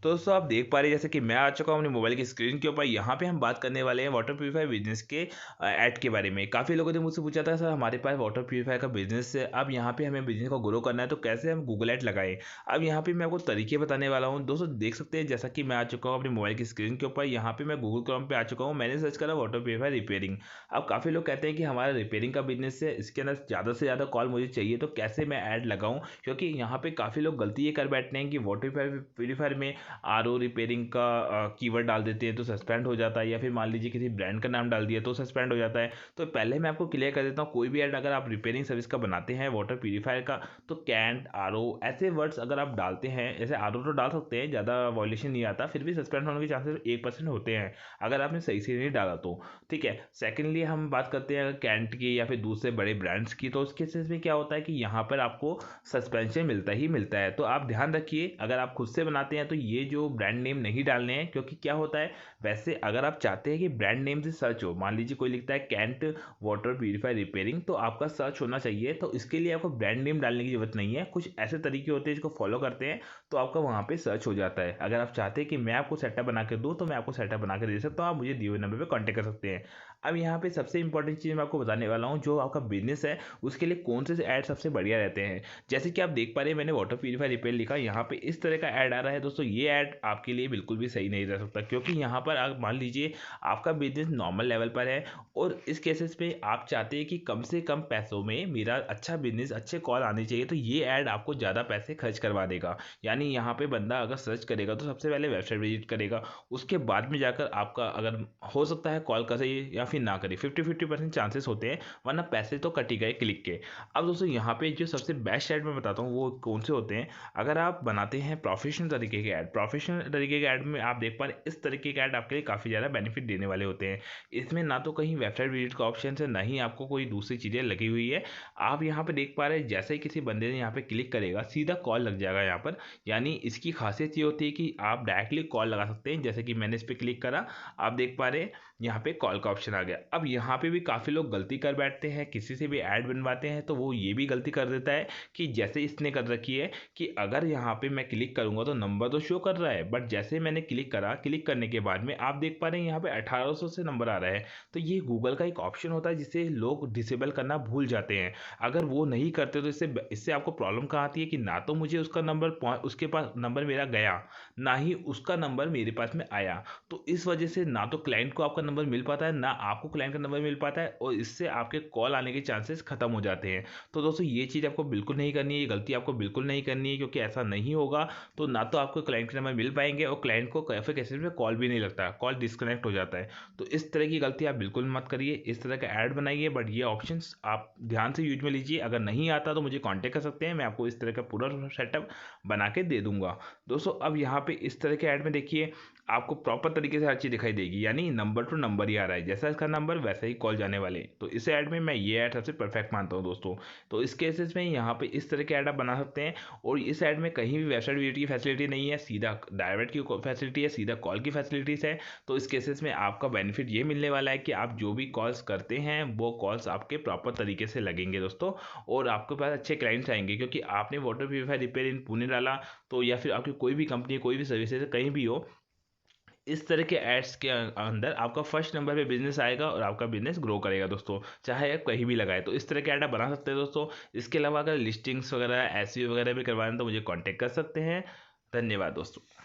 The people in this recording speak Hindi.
तो दोस्तों आप देख पा रहे हैं जैसे कि मैं आ चुका हूँ अपने मोबाइल की स्क्रीन के ऊपर। यहाँ पे हम बात करने वाले हैं वाटर प्यूरीफायर बिजनेस के ऐड के बारे में। काफ़ी लोगों ने मुझसे पूछा था सर हमारे पास वाटर प्यूरीफायर का बिजनेस है, अब यहाँ पे हमें बिजनेस को ग्रो करना है तो कैसे हम गूगल ऐड लगाएं। अब यहाँ पे मैं आपको तरीके बताने वाला हूँ। दोस्तों देख सकते हैं जैसा कि मैं आ चुका हूँ अपने मोबाइल की स्क्रीन के ऊपर। यहाँ पे मैं गूगल क्रोम पे आ चुका हूँ। मैंने सर्च करा वाटर प्यूरीफायर रिपेयरिंग। अब काफ़ी लोग कहते हैं कि हमारा रिपेयरिंग का बिजनेस है, इसके अंदर ज़्यादा से ज़्यादा कॉल मुझे चाहिए, तो कैसे मैं ऐड लगाऊँ। क्योंकि यहाँ पे काफ़ी लोग गलती ये कर बैठते हैं कि वाटर प्यूरीफायर में आरओ रिपेयरिंग का कीवर्ड डाल देते हैं तो सस्पेंड हो जाता है, या फिर मान लीजिए किसी ब्रांड का नाम डाल दिया तो सस्पेंड हो जाता है। तो पहले मैं आपको क्लियर कर देता हूँ, कोई भी ऐड अगर आप रिपेयरिंग सर्विस का बनाते हैं वाटर प्यूरीफायर का, तो कैंट आरओ ऐसे वर्ड्स अगर आप डालते हैं, जैसे आरओ तो डाल सकते हैं, ज़्यादा वॉल्यूशन नहीं आता, फिर भी सस्पेंड होने के चांसेस 1% होते हैं अगर आपने सही से नहीं डाला तो। ठीक है, सेकेंडली हम बात करते हैं कैंट की या फिर दूसरे बड़े ब्रांड्स की, तो उसके केसेस में क्या होता है कि यहाँ पर आपको सस्पेंशन मिलता ही मिलता है। तो आप ध्यान रखिए अगर आप खुद से बनाते हैं तो ये जो ब्रांड नेम नहीं डालने हैं, क्योंकि क्या होता है, वैसे अगर आप चाहते हैं कि ब्रांड नेम से सर्च हो, मान लीजिए कोई लिखता है कैंट वाटर प्यूरीफायर रिपेयरिंग, तो आपका सर्च होना चाहिए। तो इसके लिए आपको ब्रांड नेम डालने की जरूरत नहीं है, कुछ ऐसे तरीके होते हैं जिसको फॉलो करते हैं तो आपका वहाँ पे सर्च हो जाता है। अगर आप चाहते हैं कि मैं आपको सेटअप बना के दूँ तो मैं आपको सेटअप बना के दे सकता हूँ, आप मुझे दिए हुए नंबर पर कॉन्टैक्ट कर सकते हैं। अब यहाँ पे सबसे इंपॉर्टेंट चीज़ मैं आपको बताने वाला हूँ, जो आपका बिजनेस है उसके लिए कौन से ऐड सबसे बढ़िया रहते हैं। जैसे कि आप देख पा रहे हैं मैंने वाटर प्यूरीफायर रिपेयर लिखा, यहाँ पे इस तरह का ऐड आ रहा है दोस्तों। ये ऐड आपके लिए बिल्कुल भी सही नहीं रह सकता, क्योंकि यहाँ पर आप मान लीजिए आपका बिजनेस नॉर्मल लेवल पर है और इस केसेस पे आप चाहते हैं कि कम से कम पैसों में मेरा अच्छा बिजनेस, अच्छे कॉल आने चाहिए, तो ये ऐड आपको ज़्यादा पैसे खर्च करवा देगा। यानी यहाँ पे बंदा अगर सर्च करेगा तो सबसे पहले वेबसाइट विजिट करेगा, उसके बाद में जाकर आपका अगर हो सकता है कॉल करे या फिर ना करे, 50-50% चांसेस होते हैं, वरना पैसे तो कट ही गए क्लिक के। अब दोस्तों यहाँ पे जो सबसे बेस्ट ऐड मैं बताता हूँ वो कौन से होते हैं। अगर आप बनाते हैं प्रोफेशनल तरीके के ऐड, प्रोफेशनल तरीके के ऐड में आप देख पा रहे हैं इस तरीके के ऐड आपके लिए काफ़ी ज़्यादा बेनिफिट देने वाले होते हैं। इसमें ना तो कहीं वेबसाइट विजिट का ऑप्शन है, ना ही आपको कोई दूसरी चीज़ें लगी हुई है। आप यहाँ पे देख पा रहे हैं जैसे ही किसी बंदे ने यहाँ पे क्लिक करेगा सीधा कॉल लग जाएगा यहाँ पर। यानी इसकी खासियत ये होती है कि आप डायरेक्टली कॉल लगा सकते हैं। जैसे कि मैंने इस पर क्लिक करा, आप देख पा रहे हैं यहाँ पे कॉल का ऑप्शन आ गया। अब यहाँ पे भी काफ़ी लोग गलती कर बैठते हैं, किसी से भी ऐड बनवाते हैं तो वो ये भी गलती कर देता है कि जैसे इसने कर रखी है कि अगर यहाँ पे मैं क्लिक करूंगा तो नंबर तो शो कर रहा है, बट जैसे मैंने क्लिक करा, क्लिक करने के बाद में आप देख पा रहे हैं यहाँ पे 1800 से नंबर आ रहा है। तो ये गूगल का एक ऑप्शन होता है जिसे लोग डिसेबल करना भूल जाते हैं। अगर वो नहीं करते तो इससे इससे आपको प्रॉब्लम कहाँ आती है कि ना तो मुझे उसका नंबर उसके पास नंबर मेरा गया, ना ही उसका नंबर मेरे पास में आया। तो इस वजह से ना तो क्लाइंट को आपका नंबर मिल पाता है, ना आपको क्लाइंट का नंबर मिल पाता है, और इससे आपके कॉल आने के चांसेस खत्म हो जाते हैं। तो दोस्तों ये चीज़ आपको बिल्कुल नहीं करनी है, ये गलती आपको बिल्कुल नहीं करनी है, क्योंकि ऐसा नहीं होगा तो ना तो आपको क्लाइंट के नंबर मिल पाएंगे और क्लाइंट को कैफे कैसे में कॉल भी नहीं लगता, कॉल डिस्कनेक्ट हो जाता है। तो इस तरह की गलती आप बिल्कुल मत करिए, इस तरह का ऐड बनाइए, बट ये ऑप्शंस आप ध्यान से यूज में लीजिए। अगर नहीं आता तो मुझे कॉन्टेक्ट कर सकते हैं, मैं आपको इस तरह का पूरा सेटअप बना के दे दूंगा। दोस्तों अब यहाँ पे इस तरह के ऐड में देखिए आपको प्रॉपर तरीके से हर चीज़ दिखाई देगी, यानी नंबर टू नंबर ही आ रहा है, जैसा इसका नंबर वैसा ही कॉल जाने वाले। तो इस ऐड में मैं ये ऐड सबसे परफेक्ट मानता हूँ दोस्तों। तो इस केसेस में यहाँ पे इस तरह के ऐड आप बना सकते हैं, और इस ऐड में कहीं भी वेबसाइट विजिट की फैसिलिटी नहीं है, सीधा डायरेक्ट की फैसिलिटी है, सीधा कॉल की फैसिलिटीज़ है। तो इस केसेस में आपका बेनिफिट ये मिलने वाला है कि आप जो भी कॉल्स करते हैं वो कॉल्स आपके प्रॉपर तरीके से लगेंगे दोस्तों, और आपके पास अच्छे क्लाइंट्स आएंगे, क्योंकि आपने वाटर प्यूरीफायर रिपेयर इन पुणे डाला, तो या फिर आपकी कोई भी कंपनी, कोई भी सर्विसेज कहीं भी हो, इस तरह के एड्स के अंदर आपका फर्स्ट नंबर पे बिजनेस आएगा और आपका बिजनेस ग्रो करेगा दोस्तों, चाहे आप कहीं भी लगाए। तो इस तरह के ऐड आप बना सकते हैं दोस्तों। इसके अलावा अगर लिस्टिंग्स वगैरह एसईओ वगैरह भी करवाना तो मुझे कांटेक्ट कर सकते हैं। धन्यवाद दोस्तों।